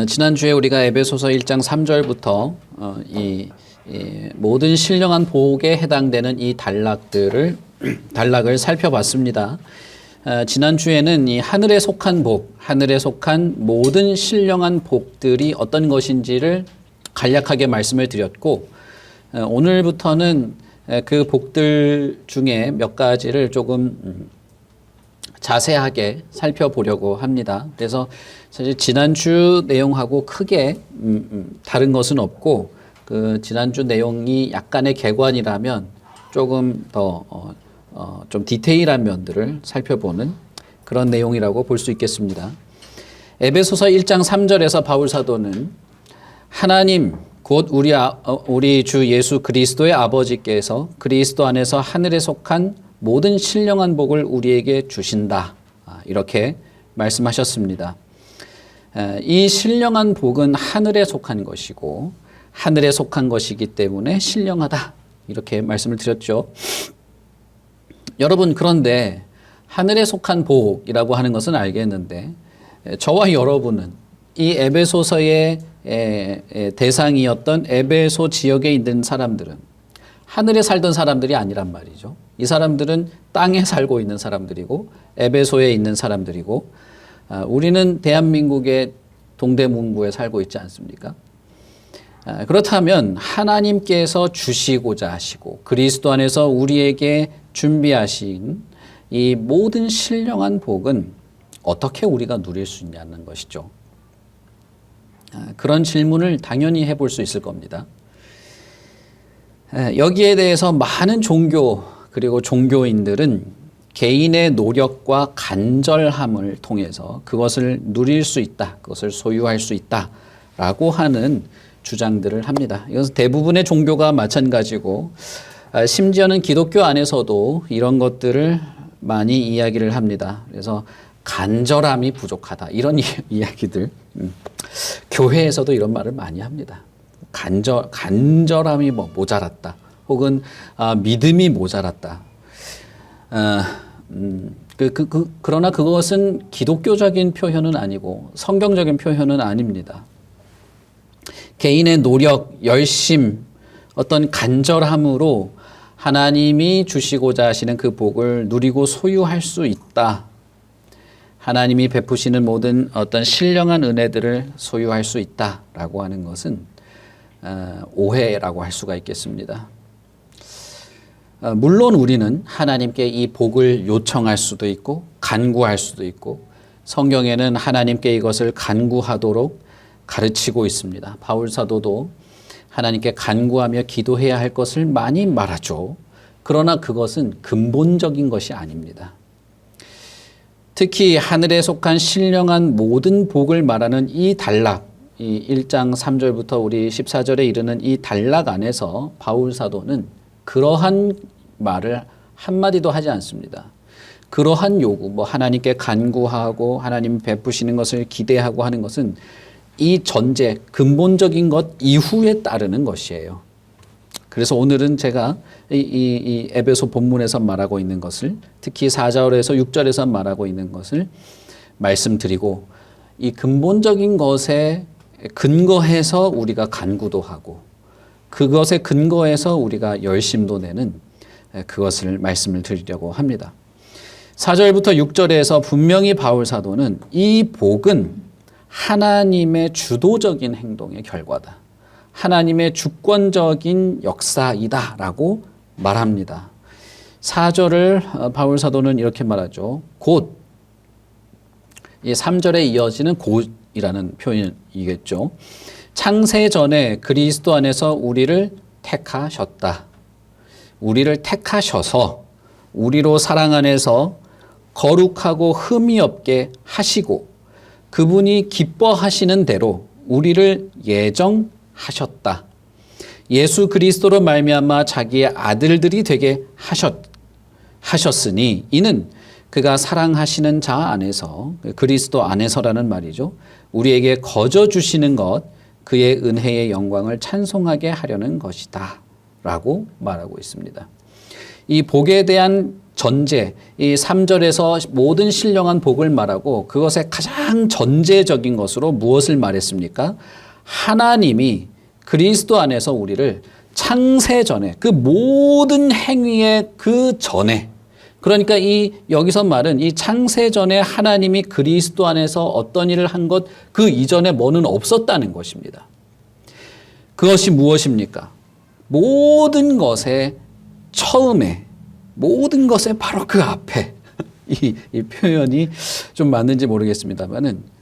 지난주에 우리가 에베소서 1장 3절부터 이 모든 신령한 복에 해당되는 이 단락을 살펴봤습니다. 지난주에는 이 하늘에 속한 복, 하늘에 속한 모든 신령한 복들이 어떤 것인지를 간략하게 말씀을 드렸고, 오늘부터는 그 복들 중에 몇 가지를 조금 자세하게 살펴보려고 합니다. 그래서 사실 지난주 내용하고 크게 다른 것은 없고, 그 지난주 내용이 약간의 개관이라면 조금 더 좀 디테일한 면들을 살펴보는 그런 내용이라고 볼 수 있겠습니다. 에베소서 1장 3절에서 바울 사도는 하나님 곧 우리 주 예수 그리스도의 아버지께서 그리스도 안에서 하늘에 속한 모든 신령한 복을 우리에게 주신다, 이렇게 말씀하셨습니다. 이 신령한 복은 하늘에 속한 것이고 하늘에 속한 것이기 때문에 신령하다, 이렇게 말씀을 드렸죠. 여러분, 그런데 하늘에 속한 복이라고 하는 것은 알겠는데, 저와 여러분은 이 에베소서의 대상이었던 에베소 지역에 있는 사람들은 하늘에 살던 사람들이 아니란 말이죠. 이 사람들은 땅에 살고 있는 사람들이고 에베소에 있는 사람들이고, 우리는 대한민국의 동대문구에 살고 있지 않습니까? 그렇다면 하나님께서 주시고자 하시고 그리스도 안에서 우리에게 준비하신 이 모든 신령한 복은 어떻게 우리가 누릴 수 있냐는 것이죠. 그런 질문을 당연히 해볼 수 있을 겁니다. 여기에 대해서 많은 종교 그리고 종교인들은 개인의 노력과 간절함을 통해서 그것을 누릴 수 있다, 그것을 소유할 수 있다라고 하는 주장들을 합니다. 이것은 대부분의 종교가 마찬가지고, 심지어는 기독교 안에서도 이런 것들을 많이 이야기를 합니다. 그래서 간절함이 부족하다, 이런 이야기들, 교회에서도 이런 말을 많이 합니다. 간절함이 모자랐다, 혹은 믿음이 모자랐다. 그러나 그것은 기독교적인 표현은 아니고 성경적인 표현은 아닙니다. 개인의 노력, 열심, 어떤 간절함으로 하나님이 주시고자 하시는 그 복을 누리고 소유할 수 있다. 하나님이 베푸시는 모든 어떤 신령한 은혜들을 소유할 수 있다라고 하는 것은 오해라고 할 수가 있겠습니다. 물론 우리는 하나님께 이 복을 요청할 수도 있고 간구할 수도 있고, 성경에는 하나님께 이것을 간구하도록 가르치고 있습니다. 바울 사도도 하나님께 간구하며 기도해야 할 것을 많이 말하죠. 그러나 그것은 근본적인 것이 아닙니다. 특히 하늘에 속한 신령한 모든 복을 말하는 이 단락, 이 1장 3절부터 우리 14절에 이르는 이 단락 안에서 바울 사도는 그러한 말을 한마디도 하지 않습니다. 그러한 요구, 하나님께 간구하고 하나님 베푸시는 것을 기대하고 하는 것은 이 전제, 근본적인 것 이후에 따르는 것이에요. 그래서 오늘은 제가 이 에베소 본문에서 말하고 있는 것을, 특히 4절에서 6절에서 말하고 있는 것을 말씀드리고, 이 근본적인 것에 근거해서 우리가 간구도 하고 그것에 근거해서 우리가 열심도 내는 그것을 말씀을 드리려고 합니다. 4절부터 6절에서 분명히 바울 사도는 이 복은 하나님의 주도적인 행동의 결과다, 하나님의 주권적인 역사이다라고 말합니다. 4절을 바울 사도는 이렇게 말하죠. 곧, 이 3절에 이어지는 곧이라는 표현이겠죠. 창세 전에 그리스도 안에서 우리를 택하셨다. 우리를 택하셔서 우리로 사랑 안에서 거룩하고 흠이 없게 하시고 그분이 기뻐하시는 대로 우리를 예정하셨다. 예수 그리스도로 말미암아 자기의 아들들이 되게 하셨으니 이는 그가 사랑하시는 자 안에서, 그리스도 안에서라는 말이죠, 우리에게 거저 주시는 것, 그의 은혜의 영광을 찬송하게 하려는 것이다 라고 말하고 있습니다. 이 복에 대한 전제, 이 3절에서 모든 신령한 복을 말하고 그것의 가장 전제적인 것으로 무엇을 말했습니까? 하나님이 그리스도 안에서 우리를 창세 전에 그 모든 행위의 그 전에, 그러니까 이 여기서 말은 이 창세 전에 하나님이 그리스도 안에서 어떤 일을 한 것 그 이전에 뭐는 없었다는 것입니다. 그것이 무엇입니까? 모든 것의 처음에, 모든 것의 바로 그 앞에 이 표현이 좀 맞는지 모르겠습니다만은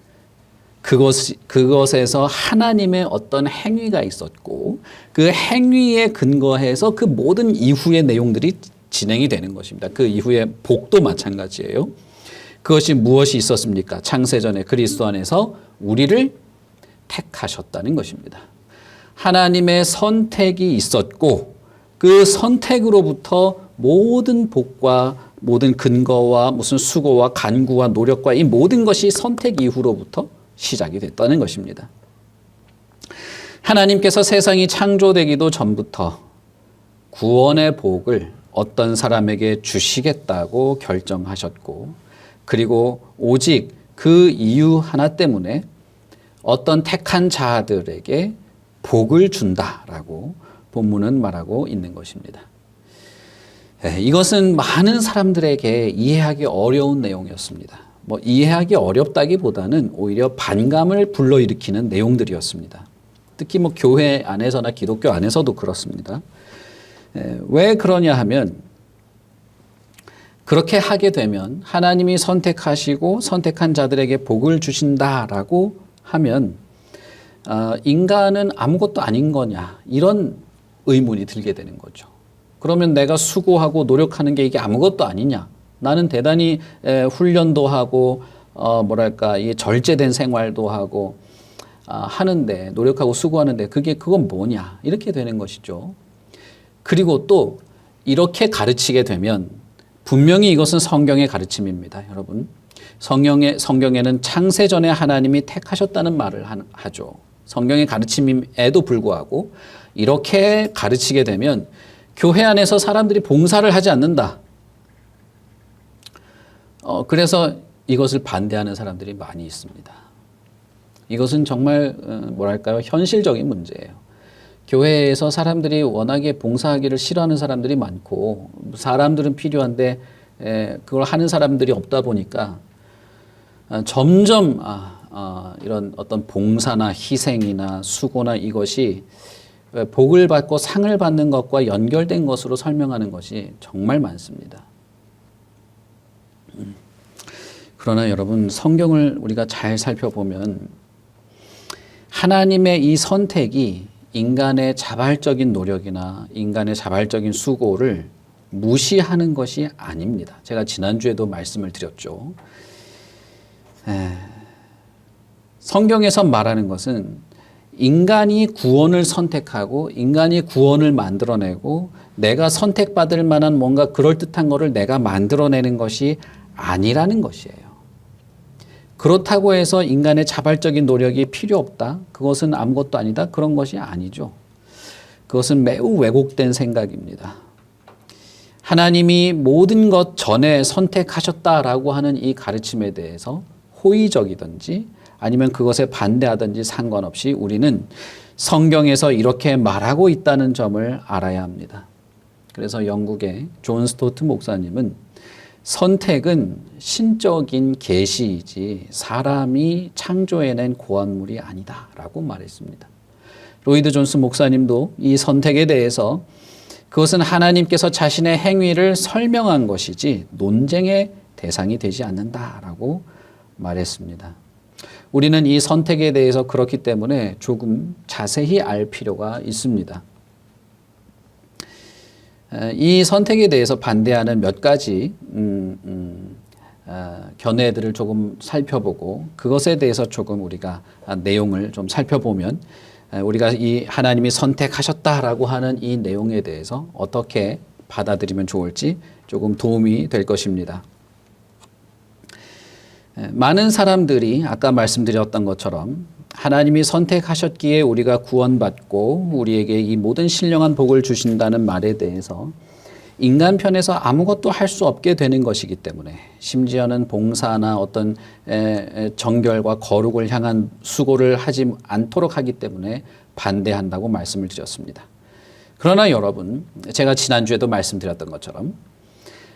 그것에서 하나님의 어떤 행위가 있었고 그 행위에 근거해서 그 모든 이후의 내용들이 진행이 되는 것입니다. 그 이후의 복도 마찬가지예요. 그것이 무엇이 있었습니까? 창세전에 그리스도 안에서 우리를 택하셨다는 것입니다. 하나님의 선택이 있었고 그 선택으로부터 모든 복과 모든 근거와 무슨 수고와 간구와 노력과 이 모든 것이 선택 이후로부터 시작이 됐다는 것입니다. 하나님께서 세상이 창조되기도 전부터 구원의 복을 어떤 사람에게 주시겠다고 결정하셨고, 그리고 오직 그 이유 하나 때문에 어떤 택한 자들에게 복을 준다라고 본문은 말하고 있는 것입니다. 이것은 많은 사람들에게 이해하기 어려운 내용이었습니다. 이해하기 어렵다기보다는 오히려 반감을 불러일으키는 내용들이었습니다. 특히 교회 안에서나 기독교 안에서도 그렇습니다. 왜 그러냐 하면 그렇게 하게 되면 하나님이 선택하시고 선택한 자들에게 복을 주신다라고 하면 인간은 아무것도 아닌 거냐 이런 의문이 들게 되는 거죠. 그러면 내가 수고하고 노력하는 게 이게 아무것도 아니냐? 나는 대단히 훈련도 하고 이 절제된 생활도 하고 하는데 노력하고 수고하는데 그건 뭐냐? 이렇게 되는 것이죠. 그리고 또 이렇게 가르치게 되면 분명히 이것은 성경의 가르침입니다. 여러분, 성경에는 창세전에 하나님이 택하셨다는 말을 하죠. 성경의 가르침에도 불구하고 이렇게 가르치게 되면 교회 안에서 사람들이 봉사를 하지 않는다. 그래서 이것을 반대하는 사람들이 많이 있습니다. 이것은 정말 현실적인 문제예요. 교회에서 사람들이 워낙에 봉사하기를 싫어하는 사람들이 많고 사람들은 필요한데 그걸 하는 사람들이 없다 보니까 점점 이런 어떤 봉사나 희생이나 수고나 이것이 복을 받고 상을 받는 것과 연결된 것으로 설명하는 것이 정말 많습니다. 그러나 여러분, 성경을 우리가 잘 살펴보면 하나님의 이 선택이 인간의 자발적인 노력이나 인간의 자발적인 수고를 무시하는 것이 아닙니다. 제가 지난주에도 말씀을 드렸죠. 성경에서 말하는 것은 인간이 구원을 선택하고 인간이 구원을 만들어내고 내가 선택받을 만한 뭔가 그럴듯한 것을 내가 만들어내는 것이 아니라는 것이에요. 그렇다고 해서 인간의 자발적인 노력이 필요 없다? 그것은 아무것도 아니다? 그런 것이 아니죠. 그것은 매우 왜곡된 생각입니다. 하나님이 모든 것 전에 선택하셨다라고 하는 이 가르침에 대해서 호의적이든지 아니면 그것에 반대하든지 상관없이 우리는 성경에서 이렇게 말하고 있다는 점을 알아야 합니다. 그래서 영국의 존 스토트 목사님은 선택은 신적인 계시이지 사람이 창조해낸 고안물이 아니다라고 말했습니다. 로이드 존스 목사님도 이 선택에 대해서 그것은 하나님께서 자신의 행위를 설명한 것이지 논쟁의 대상이 되지 않는다라고 말했습니다. 우리는 이 선택에 대해서 그렇기 때문에 조금 자세히 알 필요가 있습니다. 이 선택에 대해서 반대하는 몇 가지 견해들을 조금 살펴보고 그것에 대해서 조금 우리가 내용을 좀 살펴보면 우리가 이 하나님이 선택하셨다라고 하는 이 내용에 대해서 어떻게 받아들이면 좋을지 조금 도움이 될 것입니다. 많은 사람들이 아까 말씀드렸던 것처럼 하나님이 선택하셨기에 우리가 구원받고 우리에게 이 모든 신령한 복을 주신다는 말에 대해서 인간 편에서 아무것도 할 수 없게 되는 것이기 때문에 심지어는 봉사나 어떤 정결과 거룩을 향한 수고를 하지 않도록 하기 때문에 반대한다고 말씀을 드렸습니다. 그러나 여러분, 제가 지난주에도 말씀드렸던 것처럼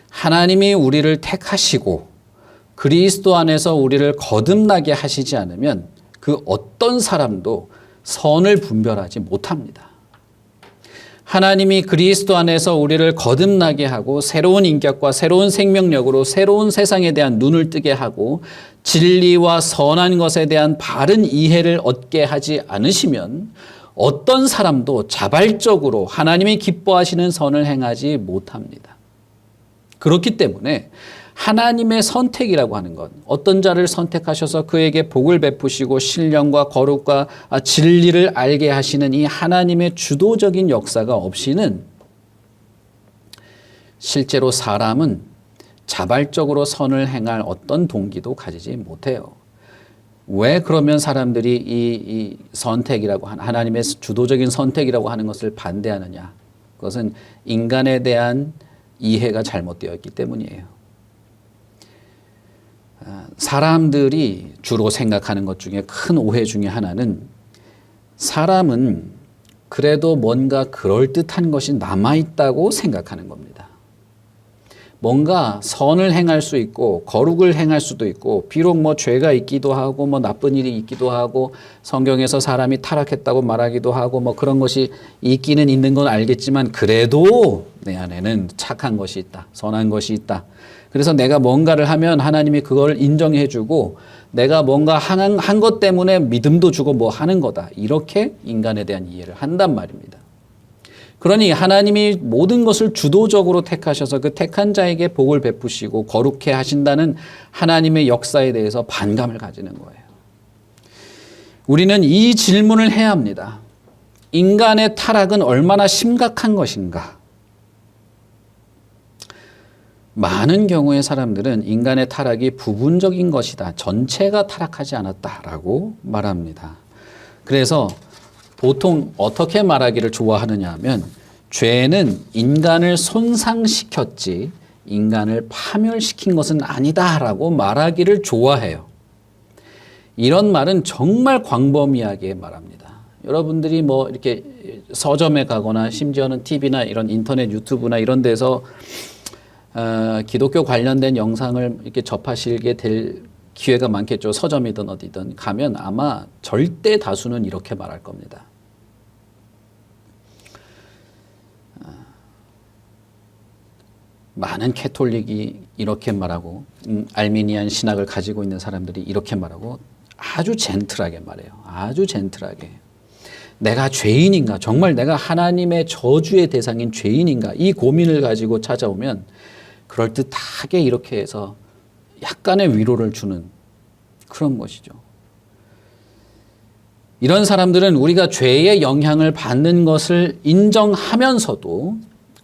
하나님이 우리를 택하시고 그리스도 안에서 우리를 거듭나게 하시지 않으면 그 어떤 사람도 선을 분별하지 못합니다. 하나님이 그리스도 안에서 우리를 거듭나게 하고 새로운 인격과 새로운 생명력으로 새로운 세상에 대한 눈을 뜨게 하고 진리와 선한 것에 대한 바른 이해를 얻게 하지 않으시면 어떤 사람도 자발적으로 하나님이 기뻐하시는 선을 행하지 못합니다. 그렇기 때문에 하나님의 선택이라고 하는 것, 어떤 자를 선택하셔서 그에게 복을 베푸시고 신령과 거룩과 진리를 알게 하시는 이 하나님의 주도적인 역사가 없이는 실제로 사람은 자발적으로 선을 행할 어떤 동기도 가지지 못해요. 왜 그러면 사람들이 이 선택이라고 하는 하나님의 주도적인 선택이라고 하는 것을 반대하느냐? 그것은 인간에 대한 이해가 잘못되어 있기 때문이에요. 사람들이 주로 생각하는 것 중에 큰 오해 중에 하나는 사람은 그래도 뭔가 그럴듯한 것이 남아있다고 생각하는 겁니다. 뭔가 선을 행할 수 있고 거룩을 행할 수도 있고 비록 뭐 죄가 있기도 하고 뭐 나쁜 일이 있기도 하고 성경에서 사람이 타락했다고 말하기도 하고 뭐 그런 것이 있기는 있는 건 알겠지만 그래도 내 안에는 착한 것이 있다. 선한 것이 있다. 그래서 내가 뭔가를 하면 하나님이 그걸 인정해 주고 내가 뭔가 한 것 때문에 믿음도 주고 뭐 하는 거다. 이렇게 인간에 대한 이해를 한단 말입니다. 그러니 하나님이 모든 것을 주도적으로 택하셔서 그 택한 자에게 복을 베푸시고 거룩해 하신다는 하나님의 역사에 대해서 반감을 가지는 거예요. 우리는 이 질문을 해야 합니다. 인간의 타락은 얼마나 심각한 것인가? 많은 경우의 사람들은 인간의 타락이 부분적인 것이다. 전체가 타락하지 않았다라고 말합니다. 그래서 보통 어떻게 말하기를 좋아하느냐 하면 죄는 인간을 손상시켰지 인간을 파멸시킨 것은 아니다라고 말하기를 좋아해요. 이런 말은 정말 광범위하게 말합니다. 여러분들이 뭐 이렇게 서점에 가거나 심지어는 TV나 이런 인터넷 유튜브나 이런 데서 기독교 관련된 영상을 이렇게 접하시게 될 기회가 많겠죠. 서점이든 어디든 가면 아마 절대 다수는 이렇게 말할 겁니다. 많은 캐톨릭이 이렇게 말하고 알미니안 신학을 가지고 있는 사람들이 이렇게 말하고 아주 젠틀하게 말해요. 아주 젠틀하게. 내가 죄인인가? 정말 내가 하나님의 저주의 대상인 죄인인가? 이 고민을 가지고 찾아오면 그럴듯하게 이렇게 해서 약간의 위로를 주는 그런 것이죠. 이런 사람들은 우리가 죄의 영향을 받는 것을 인정하면서도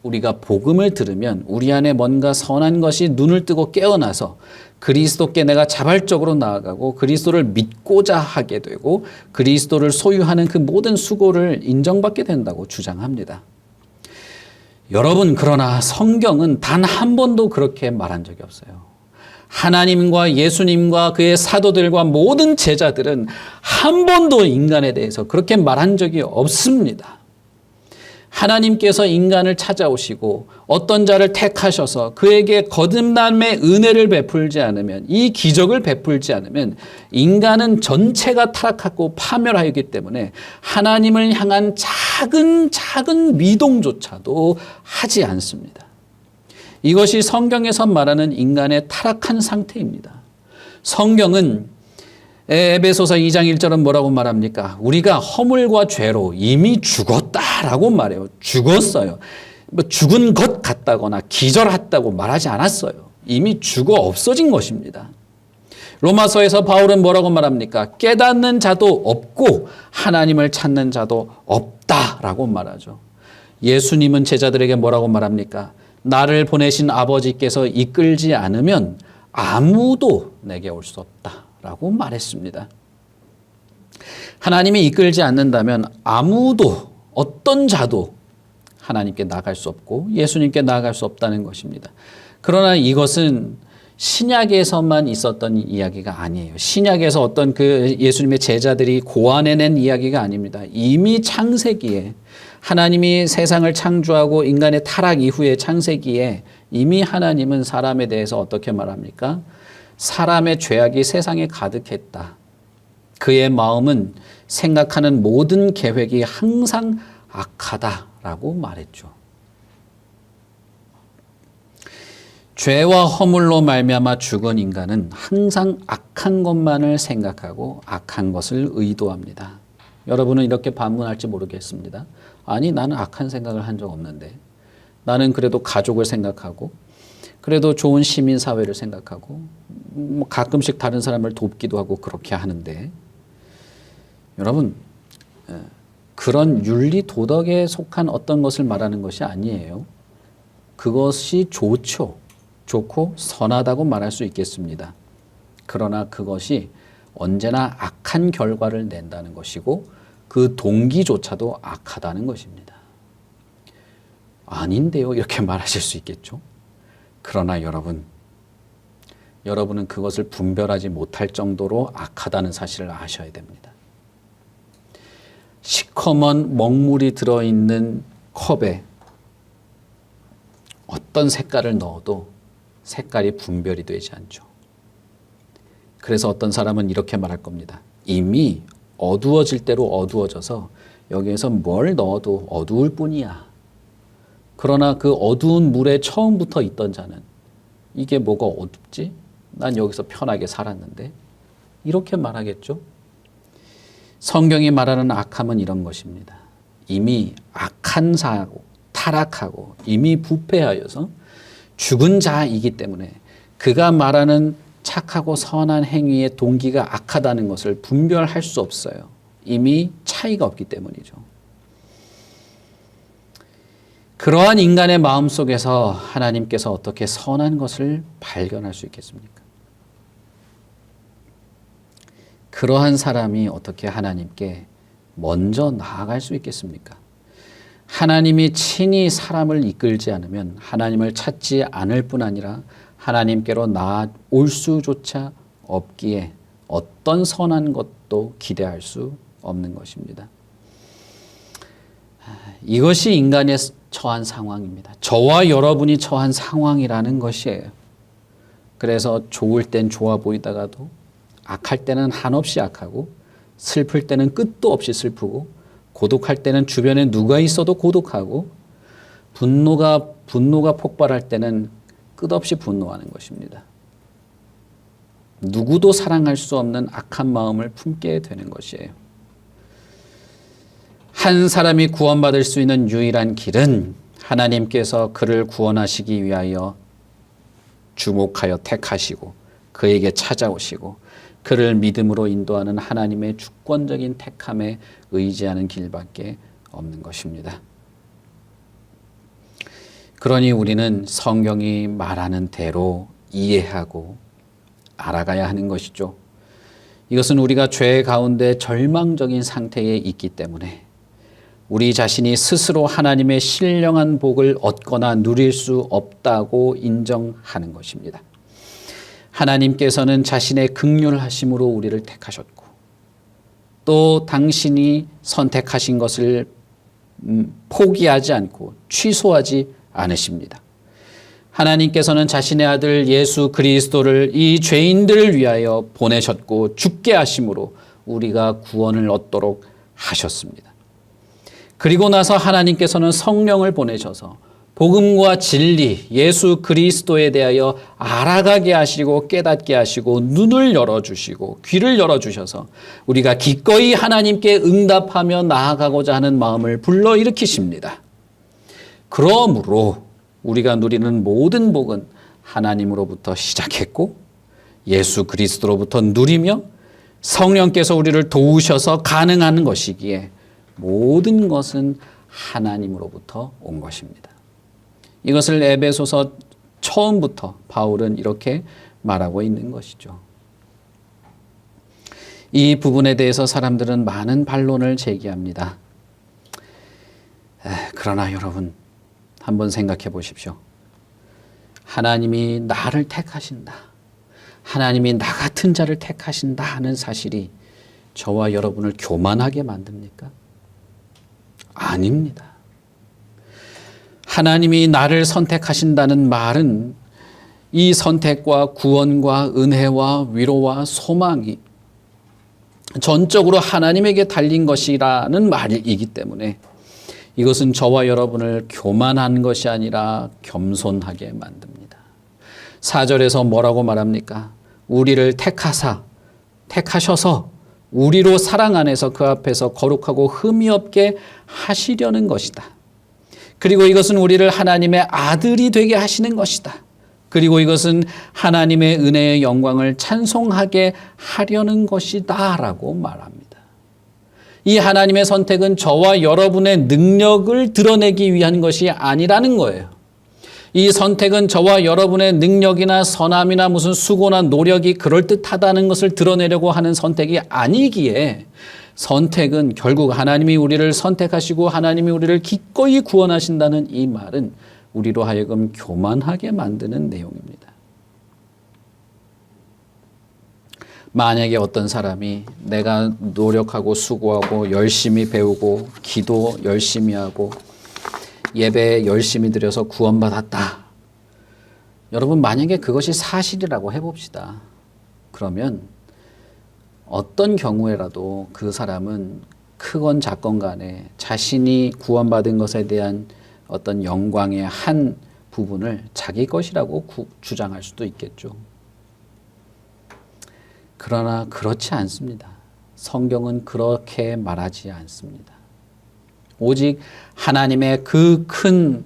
우리가 복음을 들으면 우리 안에 뭔가 선한 것이 눈을 뜨고 깨어나서 그리스도께 내가 자발적으로 나아가고 그리스도를 믿고자 하게 되고 그리스도를 소유하는 그 모든 수고를 인정받게 된다고 주장합니다. 여러분, 그러나 성경은 단 한 번도 그렇게 말한 적이 없어요. 하나님과 예수님과 그의 사도들과 모든 제자들은 한 번도 인간에 대해서 그렇게 말한 적이 없습니다. 하나님께서 인간을 찾아오시고 어떤 자를 택하셔서 그에게 거듭남의 은혜를 베풀지 않으면, 이 기적을 베풀지 않으면 인간은 전체가 타락하고 파멸하였기 때문에 하나님을 향한 작은 미동조차도 하지 않습니다. 이것이 성경에서 말하는 인간의 타락한 상태입니다. 성경은 에베소서 2장 1절은 뭐라고 말합니까? 우리가 허물과 죄로 이미 죽었다라고 말해요. 죽었어요. 뭐 죽은 것 같다거나 기절했다고 말하지 않았어요. 이미 죽어 없어진 것입니다. 로마서에서 바울은 뭐라고 말합니까? 깨닫는 자도 없고 하나님을 찾는 자도 없다라고 말하죠. 예수님은 제자들에게 뭐라고 말합니까? 나를 보내신 아버지께서 이끌지 않으면 아무도 내게 올 수 없다라고 말했습니다. 하나님이 이끌지 않는다면 아무도, 어떤 자도 하나님께 나아갈 수 없고 예수님께 나아갈 수 없다는 것입니다. 그러나 이것은 신약에서만 있었던 이야기가 아니에요. 신약에서 어떤 그 예수님의 제자들이 고안해낸 이야기가 아닙니다. 이미 창세기에 하나님이 세상을 창조하고 인간의 타락 이후의 창세기에 이미 하나님은 사람에 대해서 어떻게 말합니까? 사람의 죄악이 세상에 가득했다. 그의 마음은 생각하는 모든 계획이 항상 악하다라고 말했죠. 죄와 허물로 말미암아 죽은 인간은 항상 악한 것만을 생각하고 악한 것을 의도합니다. 여러분은 이렇게 반문할지 모르겠습니다. 아니, 나는 악한 생각을 한 적 없는데. 나는 그래도 가족을 생각하고 그래도 좋은 시민사회를 생각하고 가끔씩 다른 사람을 돕기도 하고 그렇게 하는데, 여러분, 그런 윤리 도덕에 속한 어떤 것을 말하는 것이 아니에요. 그것이 좋고 선하다고 말할 수 있겠습니다. 그러나 그것이 언제나 악한 결과를 낸다는 것이고 그 동기조차도 악하다는 것입니다. 아닌데요, 이렇게 말하실 수 있겠죠. 그러나 여러분은 그것을 분별하지 못할 정도로 악하다는 사실을 아셔야 됩니다. 시커먼 먹물이 들어있는 컵에 어떤 색깔을 넣어도 색깔이 분별이 되지 않죠. 그래서 어떤 사람은 이렇게 말할 겁니다. 이미 어두워질 대로 어두워져서 여기에서 뭘 넣어도 어두울 뿐이야. 그러나 그 어두운 물에 처음부터 있던 자는 이게 뭐가 어둡지? 난 여기서 편하게 살았는데. 이렇게 말하겠죠. 성경이 말하는 악함은 이런 것입니다. 이미 악한 자고 타락하고 이미 부패하여서 죽은 자이기 때문에 그가 말하는 착하고 선한 행위의 동기가 악하다는 것을 분별할 수 없어요. 이미 차이가 없기 때문이죠. 그러한 인간의 마음 속에서 하나님께서 어떻게 선한 것을 발견할 수 있겠습니까? 그러한 사람이 어떻게 하나님께 먼저 나아갈 수 있겠습니까? 하나님이 친히 사람을 이끌지 않으면 하나님을 찾지 않을 뿐 아니라 하나님께로 나아올 수조차 없기에 어떤 선한 것도 기대할 수 없는 것입니다. 이것이 인간의 처한 상황입니다. 저와 여러분이 처한 상황이라는 것이에요. 그래서 좋을 땐 좋아 보이다가도 악할 때는 한없이 악하고 슬플 때는 끝도 없이 슬프고 고독할 때는 주변에 누가 있어도 고독하고 분노가 폭발할 때는 끝없이 분노하는 것입니다. 누구도 사랑할 수 없는 악한 마음을 품게 되는 것이에요. 한 사람이 구원받을 수 있는 유일한 길은 하나님께서 그를 구원하시기 위하여 주목하여 택하시고 그에게 찾아오시고 그를 믿음으로 인도하는 하나님의 주권적인 택함에 의지하는 길밖에 없는 것입니다. 그러니 우리는 성경이 말하는 대로 이해하고 알아가야 하는 것이죠. 이것은 우리가 죄 가운데 절망적인 상태에 있기 때문에 우리 자신이 스스로 하나님의 신령한 복을 얻거나 누릴 수 없다고 인정하는 것입니다. 하나님께서는 자신의 긍휼하심으로 우리를 택하셨고 또 당신이 선택하신 것을 포기하지 않고 취소하지 않으십니다. 하나님께서는 자신의 아들 예수 그리스도를 이 죄인들을 위하여 보내셨고 죽게 하심으로 우리가 구원을 얻도록 하셨습니다. 그리고 나서 하나님께서는 성령을 보내셔서 복음과 진리, 예수 그리스도에 대하여 알아가게 하시고 깨닫게 하시고 눈을 열어주시고 귀를 열어주셔서 우리가 기꺼이 하나님께 응답하며 나아가고자 하는 마음을 불러일으키십니다. 그러므로 우리가 누리는 모든 복은 하나님으로부터 시작했고 예수 그리스도로부터 누리며 성령께서 우리를 도우셔서 가능한 것이기에 모든 것은 하나님으로부터 온 것입니다. 이것을 에베소서 처음부터 바울은 이렇게 말하고 있는 것이죠. 이 부분에 대해서 사람들은 많은 반론을 제기합니다. 그러나 여러분, 한번 생각해 보십시오. 하나님이 나를 택하신다. 하나님이 나 같은 자를 택하신다 하는 사실이 저와 여러분을 교만하게 만듭니까? 아닙니다. 하나님이 나를 선택하신다는 말은 이 선택과 구원과 은혜와 위로와 소망이 전적으로 하나님에게 달린 것이라는 말이기 때문에 이것은 저와 여러분을 교만한 것이 아니라 겸손하게 만듭니다. 4절에서 뭐라고 말합니까? 우리를 택하셔서 우리로 사랑 안에서 그 앞에서 거룩하고 흠이 없게 하시려는 것이다. 그리고 이것은 우리를 하나님의 아들이 되게 하시는 것이다. 그리고 이것은 하나님의 은혜의 영광을 찬송하게 하려는 것이다 라고 말합니다. 이 하나님의 선택은 저와 여러분의 능력을 드러내기 위한 것이 아니라는 거예요. 이 선택은 저와 여러분의 능력이나 선함이나 무슨 수고나 노력이 그럴듯하다는 것을 드러내려고 하는 선택이 아니기에 선택은 결국 하나님이 우리를 선택하시고 하나님이 우리를 기꺼이 구원하신다는 이 말은 우리로 하여금 교만하게 만드는 내용입니다. 만약에 어떤 사람이 내가 노력하고 수고하고 열심히 배우고 기도 열심히 하고 예배 열심히 드려서 구원받았다. 여러분 만약에 그것이 사실이라고 해봅시다. 그러면 어떤 경우에라도 그 사람은 크건 작건 간에 자신이 구원받은 것에 대한 어떤 영광의 한 부분을 자기 것이라고 주장할 수도 있겠죠. 그러나 그렇지 않습니다. 성경은 그렇게 말하지 않습니다. 오직 하나님의 그 큰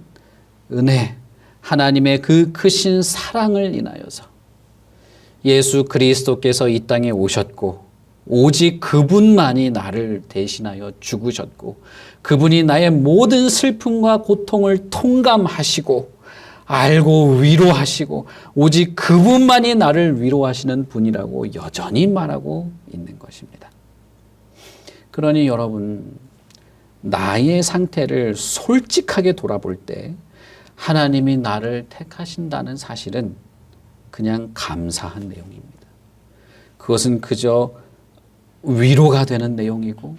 은혜, 하나님의 그 크신 사랑을 인하여서 예수 그리스도께서 이 땅에 오셨고 오직 그분만이 나를 대신하여 죽으셨고 그분이 나의 모든 슬픔과 고통을 통감하시고 알고 위로하시고 오직 그분만이 나를 위로하시는 분이라고 여전히 말하고 있는 것입니다. 그러니 여러분 나의 상태를 솔직하게 돌아볼 때 하나님이 나를 택하신다는 사실은 그냥 감사한 내용입니다. 그것은 그저 위로가 되는 내용이고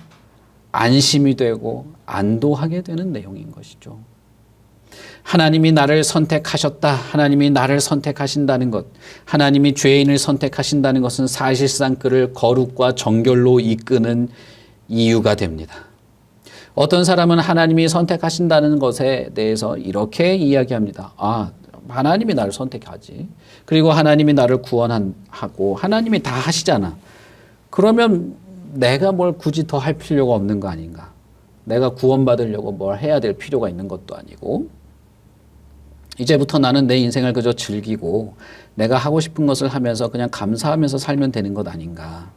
안심이 되고 안도하게 되는 내용인 것이죠. 하나님이 나를 선택하셨다. 하나님이 나를 선택하신다는 것. 하나님이 죄인을 선택하신다는 것은 사실상 그를 거룩과 정결로 이끄는 이유가 됩니다. 어떤 사람은 하나님이 선택하신다는 것에 대해서 이렇게 이야기합니다. 하나님이 나를 선택하지. 그리고 하나님이 나를 구원하고 하나님이 다 하시잖아. 그러면 내가 뭘 굳이 더 할 필요가 없는 거 아닌가? 내가 구원받으려고 뭘 해야 될 필요가 있는 것도 아니고 이제부터 나는 내 인생을 그저 즐기고 내가 하고 싶은 것을 하면서 그냥 감사하면서 살면 되는 것 아닌가?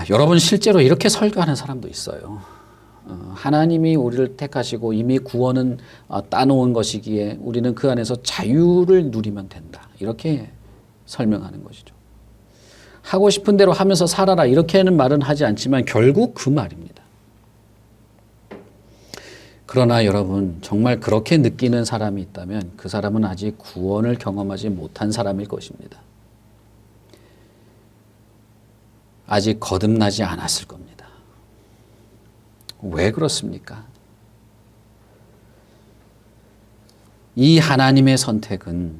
여러분 실제로 이렇게 설교하는 사람도 있어요. 하나님이 우리를 택하시고 이미 구원은 따놓은 것이기에 우리는 그 안에서 자유를 누리면 된다. 이렇게 설명하는 것이죠. 하고 싶은 대로 하면서 살아라 이렇게는 말은 하지 않지만 결국 그 말입니다. 그러나 여러분 정말 그렇게 느끼는 사람이 있다면 그 사람은 아직 구원을 경험하지 못한 사람일 것입니다. 아직 거듭나지 않았을 겁니다. 왜 그렇습니까? 이 하나님의 선택은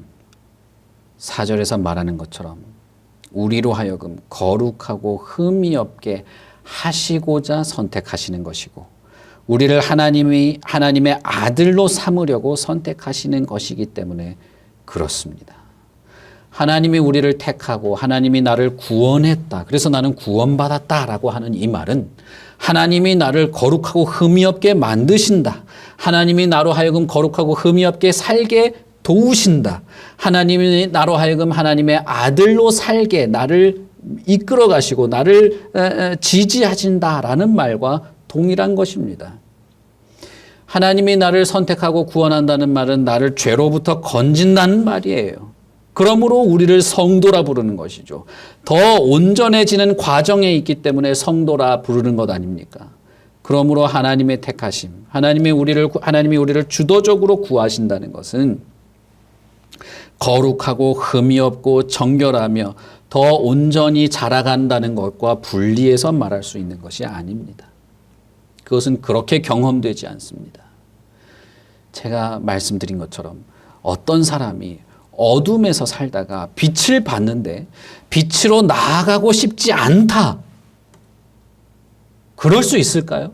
4절에서 말하는 것처럼 우리로 하여금 거룩하고 흠이 없게 하시고자 선택하시는 것이고 우리를 하나님의 아들로 삼으려고 선택하시는 것이기 때문에 그렇습니다. 하나님이 우리를 택하고 하나님이 나를 구원했다. 그래서 나는 구원받았다라고 하는 이 말은 하나님이 나를 거룩하고 흠이 없게 만드신다. 하나님이 나로 하여금 거룩하고 흠이 없게 살게 도우신다. 하나님이 나로 하여금 하나님의 아들로 살게 나를 이끌어 가시고 나를 지지하신다라는 말과 동일한 것입니다. 하나님이 나를 선택하고 구원한다는 말은 나를 죄로부터 건진다는 말이에요. 그러므로 우리를 성도라 부르는 것이죠. 더 온전해지는 과정에 있기 때문에 성도라 부르는 것 아닙니까? 그러므로 하나님의 택하심, 하나님이 우리를 주도적으로 구하신다는 것은 거룩하고 흠이 없고 정결하며 더 온전히 자라간다는 것과 분리해서 말할 수 있는 것이 아닙니다. 그것은 그렇게 경험되지 않습니다. 제가 말씀드린 것처럼 어떤 사람이 어둠에서 살다가 빛을 봤는데 빛으로 나아가고 싶지 않다. 그럴 수 있을까요?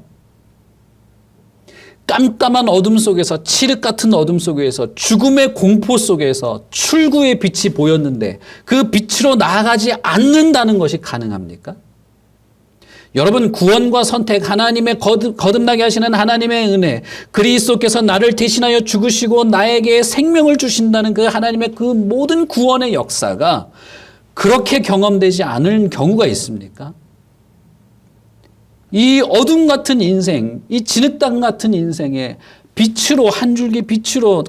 깜깜한 어둠 속에서, 칠흑 같은 어둠 속에서, 죽음의 공포 속에서 출구의 빛이 보였는데 그 빛으로 나아가지 않는다는 것이 가능합니까? 여러분, 구원과 선택, 하나님의 거듭나게 하시는 하나님의 은혜, 그리스도께서 나를 대신하여 죽으시고 나에게 생명을 주신다는 그 하나님의 그 모든 구원의 역사가 그렇게 경험되지 않을 경우가 있습니까? 이 어둠 같은 인생, 이 진흙탕 같은 인생에 빛으로, 한 줄기 빛으로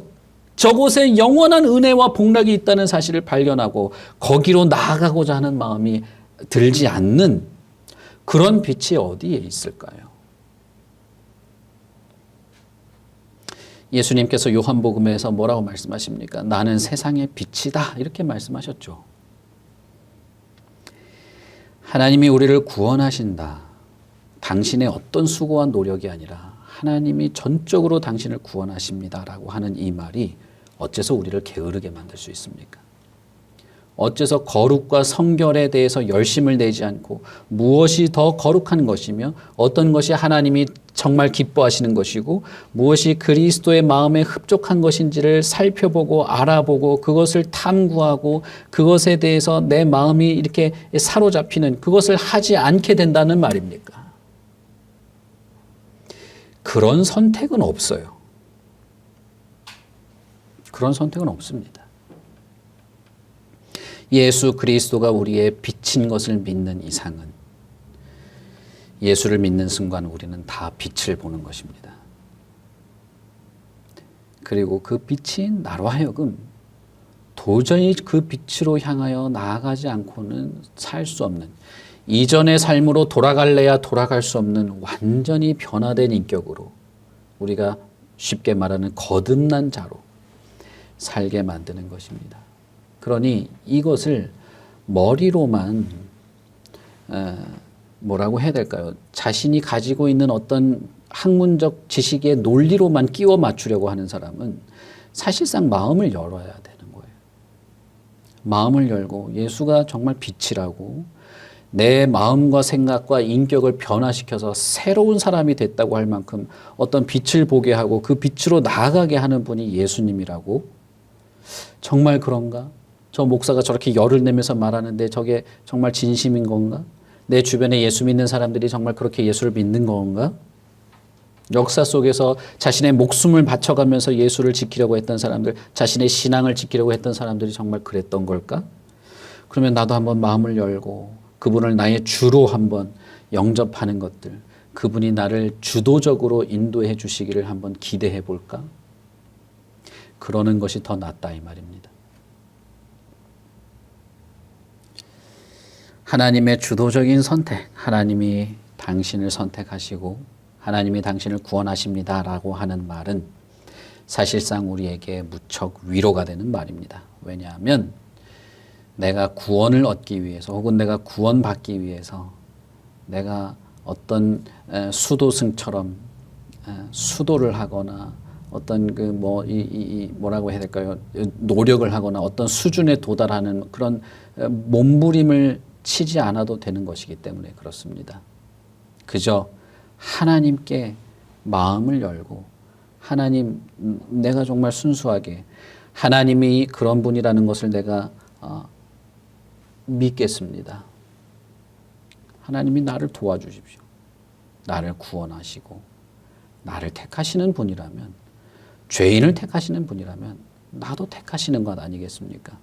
저곳에 영원한 은혜와 복락이 있다는 사실을 발견하고 거기로 나아가고자 하는 마음이 들지 않는 그런 빛이 어디에 있을까요? 예수님께서 요한복음에서 뭐라고 말씀하십니까? 나는 세상의 빛이다. 이렇게 말씀하셨죠. 하나님이 우리를 구원하신다. 당신의 어떤 수고와 노력이 아니라 하나님이 전적으로 당신을 구원하십니다라고 하는 이 말이 어째서 우리를 게으르게 만들 수 있습니까? 어째서 거룩과 성결에 대해서 열심을 내지 않고 무엇이 더 거룩한 것이며 어떤 것이 하나님이 정말 기뻐하시는 것이고 무엇이 그리스도의 마음에 흡족한 것인지를 살펴보고 알아보고 그것을 탐구하고 그것에 대해서 내 마음이 이렇게 사로잡히는 그것을 하지 않게 된다는 말입니까? 그런 선택은 없어요. 그런 선택은 없습니다. 예수 그리스도가 우리의 빛인 것을 믿는 이상은 예수를 믿는 순간 우리는 다 빛을 보는 것입니다. 그리고 그 빛이 나로 하여금 도저히 그 빛으로 향하여 나아가지 않고는 살 수 없는 이전의 삶으로 돌아갈래야 돌아갈 수 없는 완전히 변화된 인격으로 우리가 쉽게 말하는 거듭난 자로 살게 만드는 것입니다. 그러니 이것을 머리로만 뭐라고 해야 될까요? 자신이 가지고 있는 어떤 학문적 지식의 논리로만 끼워 맞추려고 하는 사람은 사실상 마음을 열어야 되는 거예요. 마음을 열고 예수가 정말 빛이라고 내 마음과 생각과 인격을 변화시켜서 새로운 사람이 됐다고 할 만큼 어떤 빛을 보게 하고 그 빛으로 나아가게 하는 분이 예수님이라고? 정말 그런가? 저 목사가 저렇게 열을 내면서 말하는데 저게 정말 진심인 건가? 내 주변에 예수 믿는 사람들이 정말 그렇게 예수를 믿는 건가? 역사 속에서 자신의 목숨을 바쳐가면서 예수를 지키려고 했던 사람들, 자신의 신앙을 지키려고 했던 사람들이 정말 그랬던 걸까? 그러면 나도 한번 마음을 열고 그분을 나의 주로 한번 영접하는 것들, 그분이 나를 주도적으로 인도해 주시기를 한번 기대해 볼까? 그러는 것이 더 낫다 이 말입니다. 하나님의 주도적인 선택, 하나님이 당신을 선택하시고 하나님이 당신을 구원하십니다라고 하는 말은 사실상 우리에게 무척 위로가 되는 말입니다. 왜냐하면 내가 구원을 얻기 위해서 혹은 내가 구원받기 위해서 내가 어떤 수도승처럼 수도를 하거나 어떤 뭐라고 해야 될까요? 노력을 하거나 어떤 수준에 도달하는 그런 몸부림을 치지 않아도 되는 것이기 때문에 그렇습니다. 그저 하나님께 마음을 열고 하나님, 내가 정말 순수하게 하나님이 그런 분이라는 것을 내가 믿겠습니다. 하나님이 나를 도와주십시오. 나를 구원하시고 나를 택하시는 분이라면, 죄인을 택하시는 분이라면 나도 택하시는 것 아니겠습니까?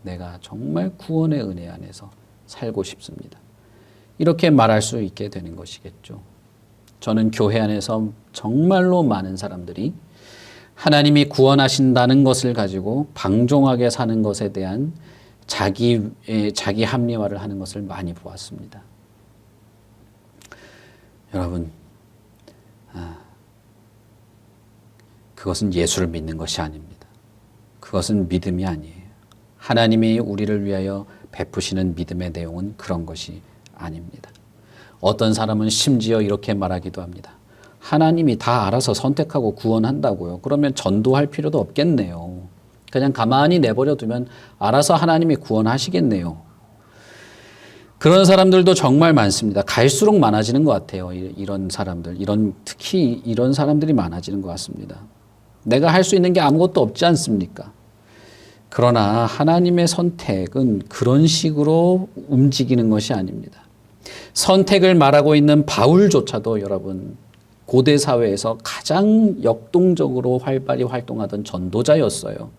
내가 정말 구원의 은혜 안에서 살고 싶습니다. 이렇게 말할 수 있게 되는 것이겠죠. 저는 교회 안에서 정말로 많은 사람들이 하나님이 구원하신다는 것을 가지고 방종하게 사는 것에 대한 자기 합리화를 하는 것을 많이 보았습니다. 여러분, 그것은 예수를 믿는 것이 아닙니다. 그것은 믿음이 아니에요. 하나님이 우리를 위하여 베푸시는 믿음의 내용은 그런 것이 아닙니다. 어떤 사람은 심지어 이렇게 말하기도 합니다. 하나님이 다 알아서 선택하고 구원한다고요. 그러면 전도할 필요도 없겠네요. 그냥 가만히 내버려 두면 알아서 하나님이 구원하시겠네요. 그런 사람들도 정말 많습니다. 갈수록 많아지는 것 같아요. 이런 사람들, 특히 이런 사람들이 많아지는 것 같습니다. 내가 할 수 있는 게 아무것도 없지 않습니까? 그러나 하나님의 선택은 그런 식으로 움직이는 것이 아닙니다. 선택을 말하고 있는 바울조차도 여러분, 고대 사회에서 가장 역동적으로 활발히 활동하던 전도자였어요.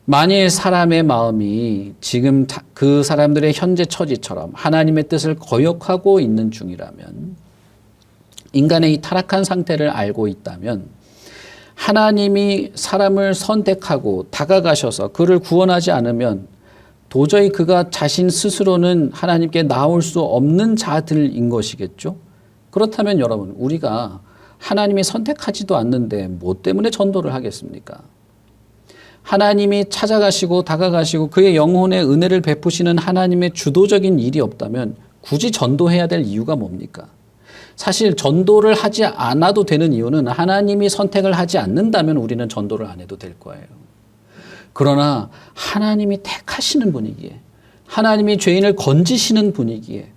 만일 사람의 마음이 지금 그 사람들의 현재 처지처럼 하나님의 뜻을 거역하고 있는 중이라면, 인간의 이 타락한 상태를 알고 있다면 하나님이 사람을 선택하고 다가가셔서 그를 구원하지 않으면 도저히 그가 자신 스스로는 하나님께 나올 수 없는 자들인 것이겠죠. 그렇다면 여러분, 우리가 하나님이 선택하지도 않는데 뭐 때문에 전도를 하겠습니까? 하나님이 찾아가시고 다가가시고 그의 영혼의 은혜를 베푸시는 하나님의 주도적인 일이 없다면 굳이 전도해야 될 이유가 뭡니까? 사실 전도를 하지 않아도 되는 이유는 하나님이 선택을 하지 않는다면 우리는 전도를 안 해도 될 거예요. 그러나 하나님이 택하시는 분이기에, 하나님이 죄인을 건지시는 분이기에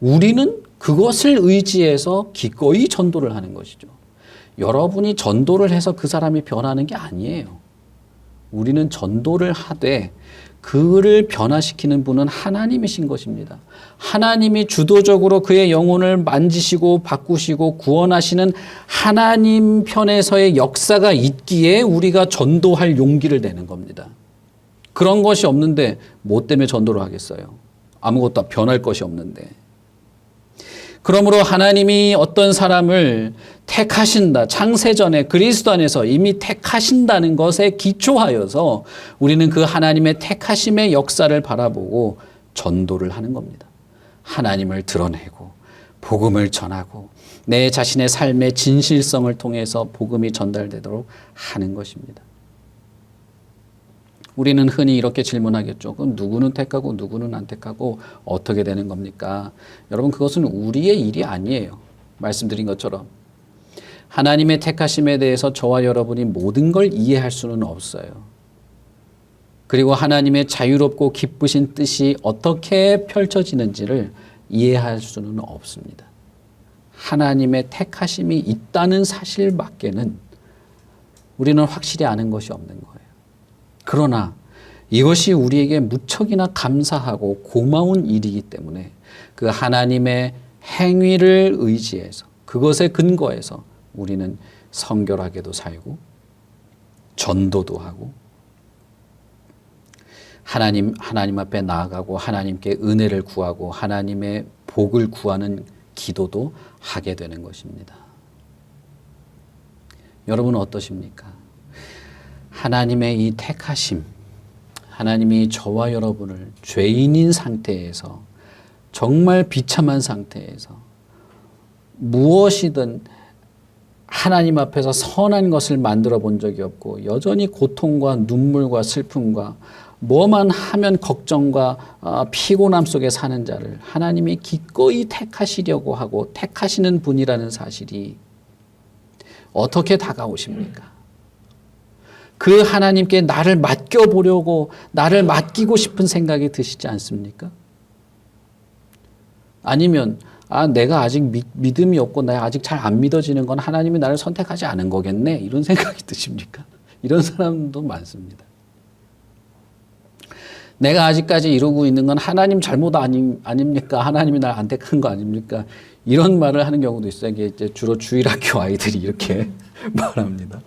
우리는 그것을 의지해서 기꺼이 전도를 하는 것이죠. 여러분이 전도를 해서 그 사람이 변하는 게 아니에요. 우리는 전도를 하되 그를 변화시키는 분은 하나님이신 것입니다. 하나님이 주도적으로 그의 영혼을 만지시고 바꾸시고 구원하시는 하나님 편에서의 역사가 있기에 우리가 전도할 용기를 내는 겁니다. 그런 것이 없는데 뭐 때문에 전도를 하겠어요? 아무것도 변할 것이 없는데. 그러므로 하나님이 어떤 사람을 택하신다, 창세전에 그리스도 안에서 이미 택하신다는 것에 기초하여서 우리는 그 하나님의 택하심의 역사를 바라보고 전도를 하는 겁니다. 하나님을 드러내고 복음을 전하고 내 자신의 삶의 진실성을 통해서 복음이 전달되도록 하는 것입니다. 우리는 흔히 이렇게 질문하겠죠. 그럼 누구는 택하고 누구는 안 택하고 어떻게 되는 겁니까? 여러분, 그것은 우리의 일이 아니에요. 말씀드린 것처럼 하나님의 택하심에 대해서 저와 여러분이 모든 걸 이해할 수는 없어요. 그리고 하나님의 자유롭고 기쁘신 뜻이 어떻게 펼쳐지는지를 이해할 수는 없습니다. 하나님의 택하심이 있다는 사실밖에는 우리는 확실히 아는 것이 없는 거예요. 그러나 이것이 우리에게 무척이나 감사하고 고마운 일이기 때문에 그 하나님의 행위를 의지해서 그것에 근거해서 우리는 성결하게도 살고 전도도 하고 하나님 앞에 나아가고 하나님께 은혜를 구하고 하나님의 복을 구하는 기도도 하게 되는 것입니다. 여러분은 어떠십니까? 하나님의 이 택하심, 하나님이 저와 여러분을 죄인인 상태에서 정말 비참한 상태에서 무엇이든 하나님 앞에서 선한 것을 만들어 본 적이 없고 여전히 고통과 눈물과 슬픔과 뭐만 하면 걱정과 피곤함 속에 사는 자를 하나님이 기꺼이 택하시려고 하고 택하시는 분이라는 사실이 어떻게 다가오십니까? 그 하나님께 나를 맡겨보려고 나를 맡기고 싶은 생각이 드시지 않습니까? 아니면 내가 아직 믿음이 없고 내가 아직 잘 안 믿어지는 건 하나님이 나를 선택하지 않은 거겠네 이런 생각이 드십니까? 이런 사람도 많습니다. 내가 아직까지 이루고 있는 건 하나님 잘못 아닙니까? 하나님이 날 안 택한 거 아닙니까? 이런 말을 하는 경우도 있어요. 이게 이제 주로 주일학교 아이들이 이렇게 말합니다.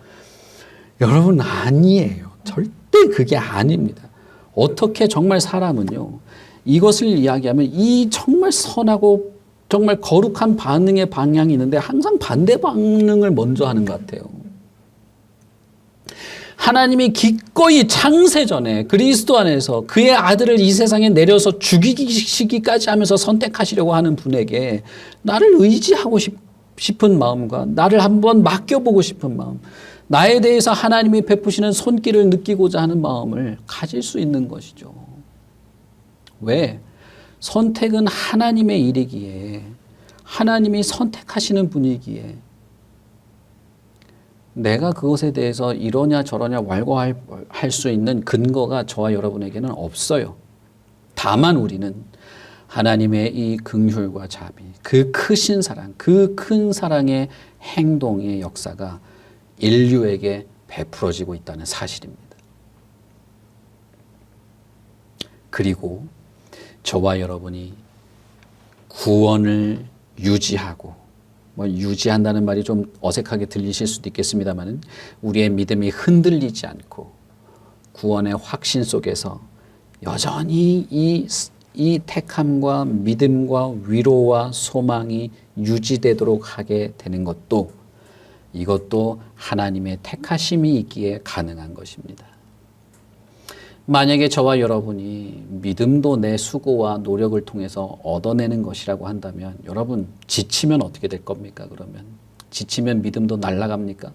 여러분, 아니에요. 절대 그게 아닙니다. 어떻게 정말 사람은요, 이것을 이야기하면 이 정말 선하고 정말 거룩한 반응의 방향이 있는데 항상 반대 반응을 먼저 하는 것 같아요. 하나님이 기꺼이 창세전에 그리스도 안에서 그의 아들을 이 세상에 내려서 죽이시기까지 하면서 선택하시려고 하는 분에게 나를 의지하고 싶은 마음과 나를 한번 맡겨보고 싶은 마음, 나에 대해서 하나님이 베푸시는 손길을 느끼고자 하는 마음을 가질 수 있는 것이죠. 왜? 선택은 하나님의 일이기에, 하나님이 선택하시는 분이기에 내가 그것에 대해서 이러냐 저러냐 왈가왈부할 수 있는 근거가 저와 여러분에게는 없어요. 다만 우리는 하나님의 이 긍휼과 자비, 그 크신 사랑, 그 큰 사랑의 행동의 역사가 인류에게 베풀어지고 있다는 사실입니다. 그리고 저와 여러분이 구원을 유지하고, 유지한다는 말이 좀 어색하게 들리실 수도 있겠습니다만, 우리의 믿음이 흔들리지 않고 구원의 확신 속에서 여전히 이 택함과 믿음과 위로와 소망이 유지되도록 하게 되는 것도, 이것도 하나님의 택하심이 있기에 가능한 것입니다. 만약에 저와 여러분이 믿음도 내 수고와 노력을 통해서 얻어내는 것이라고 한다면, 여러분 지치면 어떻게 될 겁니까? 그러면 지치면 믿음도 날아갑니까?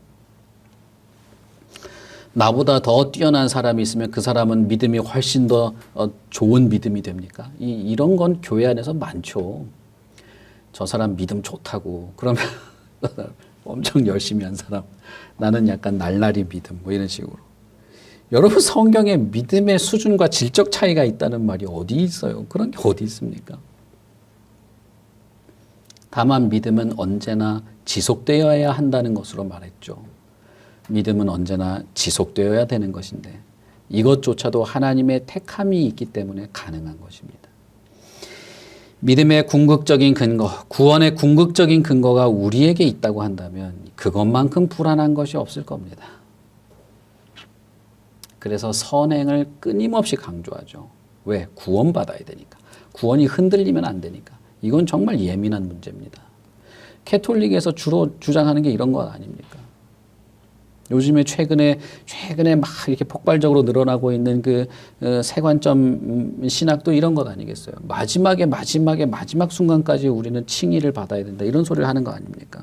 나보다 더 뛰어난 사람이 있으면 그 사람은 믿음이 훨씬 더 좋은 믿음이 됩니까? 이런 건 교회 안에서 많죠. 저 사람 믿음 좋다고, 그러면 엄청 열심히 한 사람, 나는 약간 날라리 믿음, 이런 식으로. 여러분, 성경에 믿음의 수준과 질적 차이가 있다는 말이 어디 있어요? 그런 게 어디 있습니까? 다만 믿음은 언제나 지속되어야 한다는 것으로 말했죠. 믿음은 언제나 지속되어야 되는 것인데, 이것조차도 하나님의 택함이 있기 때문에 가능한 것입니다. 믿음의 궁극적인 근거, 구원의 궁극적인 근거가 우리에게 있다고 한다면 그것만큼 불안한 것이 없을 겁니다. 그래서 선행을 끊임없이 강조하죠. 왜? 구원받아야 되니까. 구원이 흔들리면 안 되니까. 이건 정말 예민한 문제입니다. 캐톨릭에서 주로 주장하는 게 이런 것 아닙니까? 요즘에 최근에 막 이렇게 폭발적으로 늘어나고 있는 그 세관점 신학도 이런 것 아니겠어요? 마지막 순간까지 우리는 칭의를 받아야 된다. 이런 소리를 하는 거 아닙니까?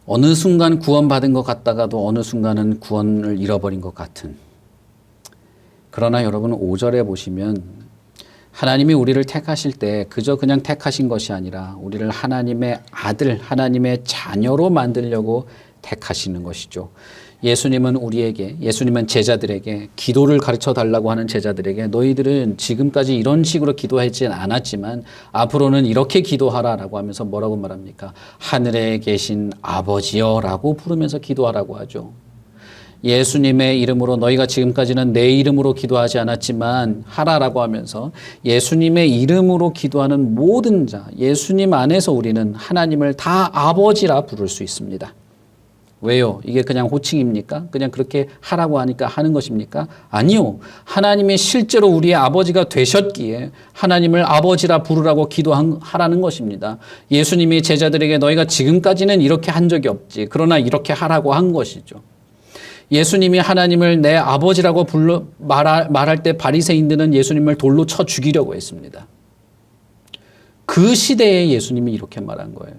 어느 순간 구원받은 것 같다가도 어느 순간은 구원을 잃어버린 것 같은. 그러나 여러분 5절에 보시면 하나님이 우리를 택하실 때 그저 그냥 택하신 것이 아니라 우리를 하나님의 아들, 하나님의 자녀로 만들려고 택하시는 것이죠. 예수님은 제자들에게, 기도를 가르쳐 달라고 하는 제자들에게, 너희들은 지금까지 이런 식으로 기도하지 않았지만 앞으로는 이렇게 기도하라라고 하면서 뭐라고 말합니까? 하늘에 계신 아버지여 라고 부르면서 기도하라고 하죠. 예수님의 이름으로, 너희가 지금까지는 내 이름으로 기도하지 않았지만 하라라고 하면서 예수님의 이름으로 기도하는 모든 자, 예수님 안에서 우리는 하나님을 다 아버지라 부를 수 있습니다. 왜요? 이게 그냥 호칭입니까? 그냥 그렇게 하라고 하니까 하는 것입니까? 아니요. 하나님이 실제로 우리의 아버지가 되셨기에 하나님을 아버지라 부르라고 기도하라는 것입니다. 예수님이 제자들에게 너희가 지금까지는 이렇게 한 적이 없지, 그러나 이렇게 하라고 한 것이죠. 예수님이 하나님을 내 아버지라고 말할 때 바리새인들은 예수님을 돌로 쳐 죽이려고 했습니다. 그 시대에 예수님이 이렇게 말한 거예요.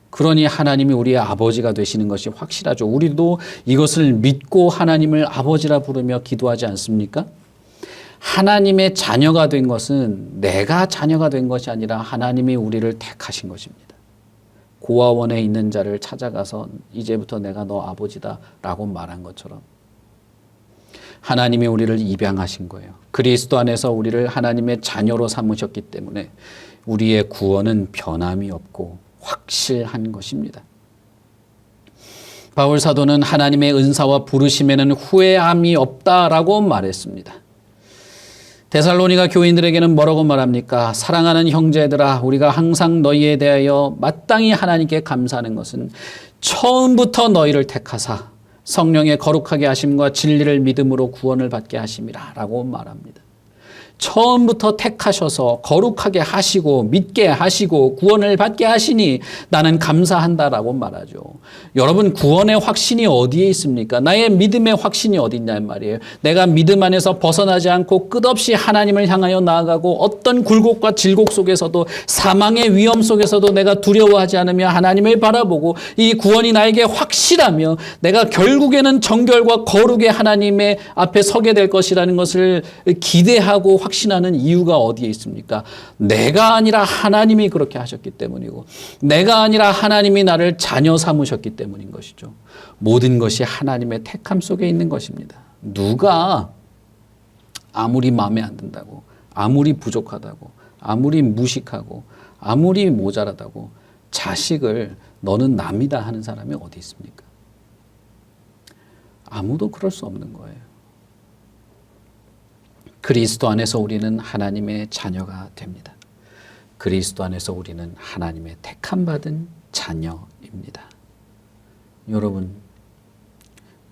그러니 하나님이 우리의 아버지가 되시는 것이 확실하죠. 우리도 이것을 믿고 하나님을 아버지라 부르며 기도하지 않습니까? 하나님의 자녀가 된 것은 내가 자녀가 된 것이 아니라 하나님이 우리를 택하신 것입니다. 고아원에 있는 자를 찾아가서 이제부터 내가 너 아버지다 라고 말한 것처럼 하나님이 우리를 입양하신 거예요. 그리스도 안에서 우리를 하나님의 자녀로 삼으셨기 때문에 우리의 구원은 변함이 없고 확실한 것입니다. 바울 사도는 하나님의 은사와 부르심에는 후회함이 없다라고 말했습니다. 데살로니가 교인들에게는 뭐라고 말합니까? 사랑하는 형제들아, 우리가 항상 너희에 대하여 마땅히 하나님께 감사하는 것은 처음부터 너희를 택하사 성령의 거룩하게 하심과 진리를 믿음으로 구원을 받게 하심이라 라고 말합니다. 처음부터 택하셔서 거룩하게 하시고 믿게 하시고 구원을 받게 하시니 나는 감사한다라고 말하죠. 여러분, 구원의 확신이 어디에 있습니까? 나의 믿음의 확신이 어디 있냐 말이에요. 내가 믿음 안에서 벗어나지 않고 끝없이 하나님을 향하여 나아가고 어떤 굴곡과 질곡 속에서도 사망의 위험 속에서도 내가 두려워하지 않으며 하나님을 바라보고 이 구원이 나에게 확실하며 내가 결국에는 정결과 거룩의 하나님의 앞에 서게 될 것이라는 것을 기대하고 확신하는 이유가 어디에 있습니까? 내가 아니라 하나님이 그렇게 하셨기 때문이고 내가 아니라 하나님이 나를 자녀 삼으셨기 때문인 것이죠. 모든 것이 하나님의 택함 속에 있는 것입니다. 누가 아무리 마음에 안 든다고, 아무리 부족하다고, 아무리 무식하고, 아무리 모자라다고 자식을 너는 남이다 하는 사람이 어디 있습니까? 아무도 그럴 수 없는 거예요. 그리스도 안에서 우리는 하나님의 자녀가 됩니다. 그리스도 안에서 우리는 하나님의 택함받은 자녀입니다. 여러분,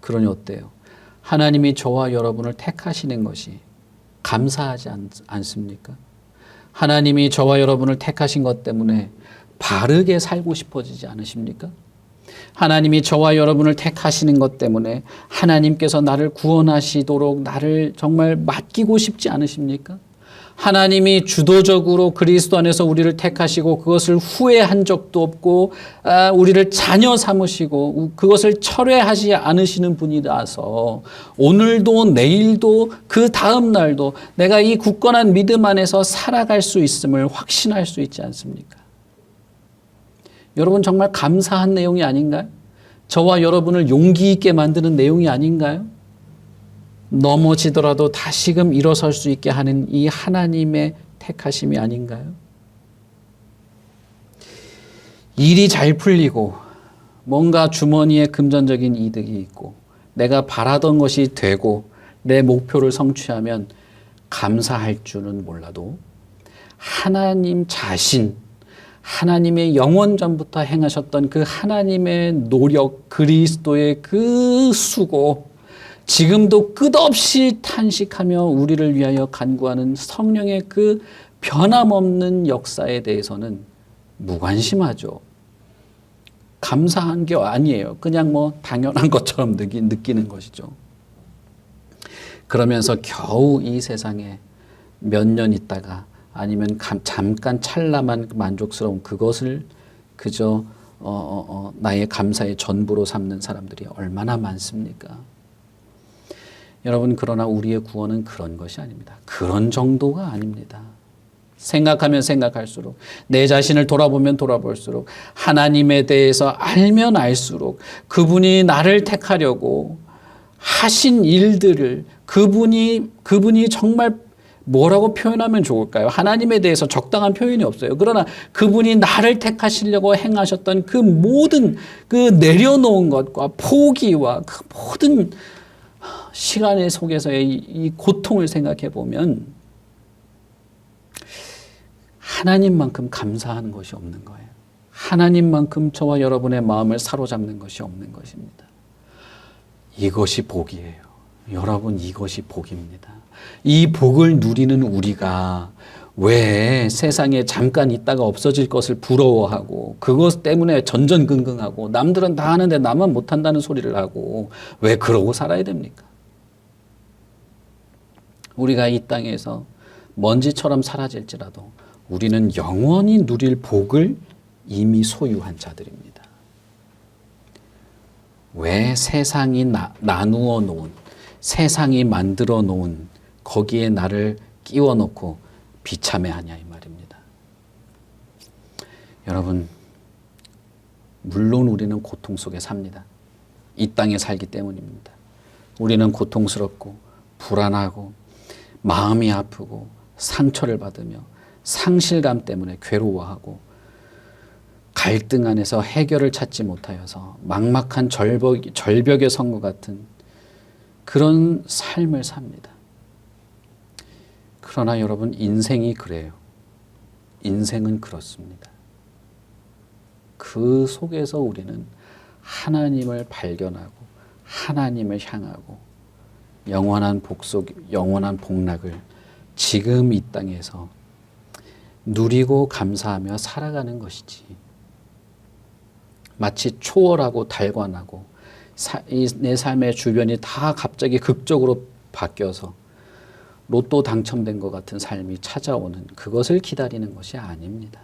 그러니 어때요? 하나님이 저와 여러분을 택하시는 것이 감사하지 않습니까? 하나님이 저와 여러분을 택하신 것 때문에 바르게 살고 싶어지지 않으십니까? 하나님이 저와 여러분을 택하시는 것 때문에 하나님께서 나를 구원하시도록 나를 정말 맡기고 싶지 않으십니까? 하나님이 주도적으로 그리스도 안에서 우리를 택하시고 그것을 후회한 적도 없고 우리를 자녀 삼으시고 그것을 철회하지 않으시는 분이라서 오늘도 내일도 그 다음 날도 내가 이 굳건한 믿음 안에서 살아갈 수 있음을 확신할 수 있지 않습니까? 여러분, 정말 감사한 내용이 아닌가요? 저와 여러분을 용기 있게 만드는 내용이 아닌가요? 넘어지더라도 다시금 일어설 수 있게 하는 이 하나님의 택하심이 아닌가요? 일이 잘 풀리고 뭔가 주머니에 금전적인 이득이 있고 내가 바라던 것이 되고 내 목표를 성취하면 감사할 줄은 몰라도 하나님 자신, 하나님의 영원 전부터 행하셨던 그 하나님의 노력, 그리스도의 그 수고, 지금도 끝없이 탄식하며 우리를 위하여 간구하는 성령의 그 변함없는 역사에 대해서는 무관심하죠. 감사한 게 아니에요. 그냥 뭐 당연한 것처럼 느끼는 것이죠. 그러면서 겨우 이 세상에 몇 년 있다가 아니면 잠깐 찰나만 만족스러운 그것을 그저 나의 감사의 전부로 삼는 사람들이 얼마나 많습니까? 여러분, 그러나 우리의 구원은 그런 것이 아닙니다. 그런 정도가 아닙니다. 생각하면 생각할수록, 내 자신을 돌아보면 돌아볼수록, 하나님에 대해서 알면 알수록 그분이 나를 택하려고 하신 일들을 그분이 정말 뭐라고 표현하면 좋을까요? 하나님에 대해서 적당한 표현이 없어요. 그러나 그분이 나를 택하시려고 행하셨던 그 모든 그 내려놓은 것과 포기와 그 모든 시간의 속에서의 이 고통을 생각해 보면 하나님만큼 감사하는 것이 없는 거예요. 하나님만큼 저와 여러분의 마음을 사로잡는 것이 없는 것입니다. 이것이 복이에요. 여러분, 이것이 복입니다. 이 복을 누리는 우리가 왜 세상에 잠깐 있다가 없어질 것을 부러워하고 그것 때문에 전전긍긍하고 남들은 다 하는데 나만 못한다는 소리를 하고 왜 그러고 살아야 됩니까? 우리가 이 땅에서 먼지처럼 사라질지라도 우리는 영원히 누릴 복을 이미 소유한 자들입니다. 왜 세상이 나누어 놓은, 세상이 만들어 놓은 거기에 나를 끼워 넣고 비참해하냐 이 말입니다. 여러분, 물론 우리는 고통 속에 삽니다. 이 땅에 살기 때문입니다. 우리는 고통스럽고 불안하고 마음이 아프고 상처를 받으며 상실감 때문에 괴로워하고 갈등 안에서 해결을 찾지 못하여서 막막한 절벽에 선 것 같은 그런 삶을 삽니다. 그러나 여러분, 인생이 그래요. 인생은 그렇습니다. 그 속에서 우리는 하나님을 발견하고 하나님을 향하고 영원한 복락을 지금 이 땅에서 누리고 감사하며 살아가는 것이지. 마치 초월하고 달관하고 내 삶의 주변이 다 갑자기 극적으로 바뀌어서 로또 당첨된 것 같은 삶이 찾아오는 그것을 기다리는 것이 아닙니다.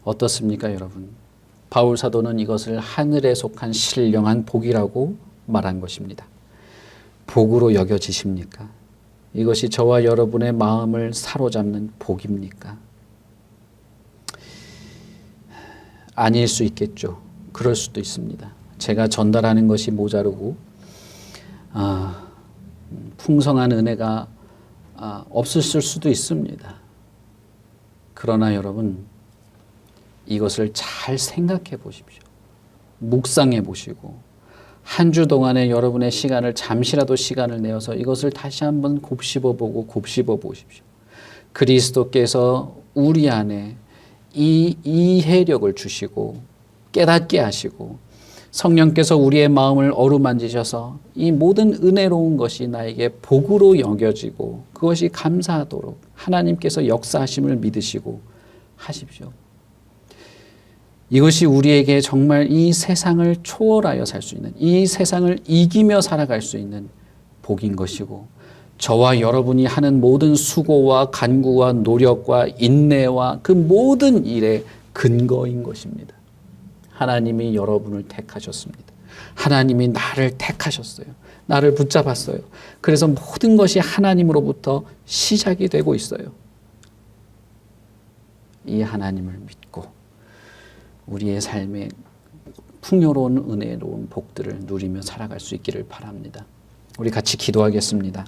어떻습니까, 여러분? 바울 사도는 이것을 하늘에 속한 신령한 복이라고 말한 것입니다. 복으로 여겨지십니까? 이것이 저와 여러분의 마음을 사로잡는 복입니까? 아닐 수 있겠죠. 그럴 수도 있습니다. 제가 전달하는 것이 모자르고 풍성한 은혜가 없으실 수도 있습니다. 그러나 여러분, 이것을 잘 생각해 보십시오. 묵상해 보시고 한 주 동안에 여러분의 시간을 잠시라도 시간을 내어서 이것을 다시 한번 곱씹어 보고 곱씹어 보십시오. 그리스도께서 우리 안에 이 이해력을 주시고 깨닫게 하시고 성령께서 우리의 마음을 어루만지셔서 이 모든 은혜로운 것이 나에게 복으로 여겨지고 그것이 감사하도록 하나님께서 역사하심을 믿으시고 하십시오. 이것이 우리에게 정말 이 세상을 초월하여 살 수 있는, 이 세상을 이기며 살아갈 수 있는 복인 것이고, 저와 여러분이 하는 모든 수고와 간구와 노력과 인내와 그 모든 일의 근거인 것입니다. 하나님이 여러분을 택하셨습니다. 하나님이 나를 택하셨어요. 나를 붙잡았어요. 그래서 모든 것이 하나님으로부터 시작이 되고 있어요. 이 하나님을 믿고 우리의 삶에 풍요로운 은혜로운 복들을 누리며 살아갈 수 있기를 바랍니다. 우리 같이 기도하겠습니다.